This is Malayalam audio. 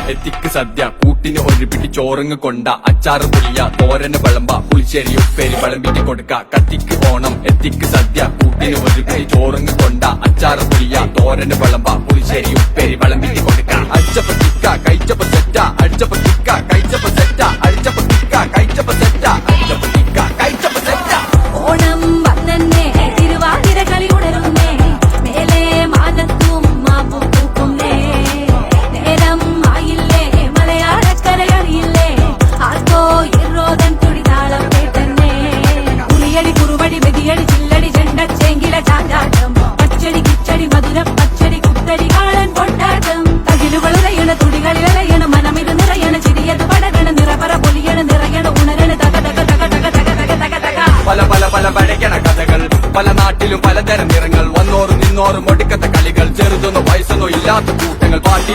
എത്തിക്ക് സദ്യ കൂട്ടിന് ഒരു പിടി ചോറങ്ങ് കൊണ്ട അച്ചാറ് പുളിയ തോരന് വിളമ്പ പുളിശ്ശേരി ഉപ്പേരി വിളമ്പിട്ട് കൊടുക്ക കത്തിക്ക് ഓണം എത്തിക്ക് സദ്യ കൂട്ടിന് ഒരു പിടി ചോറങ്ങ് കൊണ്ട അച്ചാറ് പുളിയ തോരന് വിളമ്പ പുളിശ്ശേരി ഉപ്പേരി വിളമ്പിട്ട് കൊടുക്ക അടിച്ചപ്പ തിക്ക കഴിച്ചപ്പ സെറ്റ അടിച്ചപ്പ തിക്ക കഴിച്ചപ്പ സെറ്റ അടിച്ചപ്പ തിക്ക കഴിച്ചപ്പ സെറ്റ അടിച്ചപ്പ തിക്ക കഴിച്ചപ്പ സെറ്റ ഓണം വന്നേ തിരുവാതിര കളി ഉണരുന്നേ മേലെ മാനത്തും മാപ്പും പൂക്കുന്നേ നേരം ആയില്ലേ മലയാളക്കരയറിയില്ലേ ആർക്കോ ഇറോദൻ തുടിതാളം കേട്ടന്നെ പുളിയടി കുറുവടി വെതിയടി ചില്ലടി ചെണ്ടച്ചെങ്കില ചാഞ്ചാട്ടം പച്ചടി കിച്ചടി മധുരം പച്ചടി കുത്തടി കാളൻ കൊണ്ടാട്ടം തകിലുകൾ ഉലയണ തുടികളിൽ അലയണ മനമിത് നിറയണ ചിരിയത് പടരണ നിറപറ പൊലിയണ നിറയണ ഉണരണ തക തക തക തക തക തക തക തക പല പല പല പഴകണ കഥകൾ പല നാട്ടിലും പലതരം നിറങ്ങൾ വന്നോറും നിന്നോറും ഒടുക്കത്തെ കളികൾ ചെറുതൊന്നോ വയസ്സൊന്നോ ഇല്ലാത്ത കൂട്ടങ്ങൾ പാട്ടി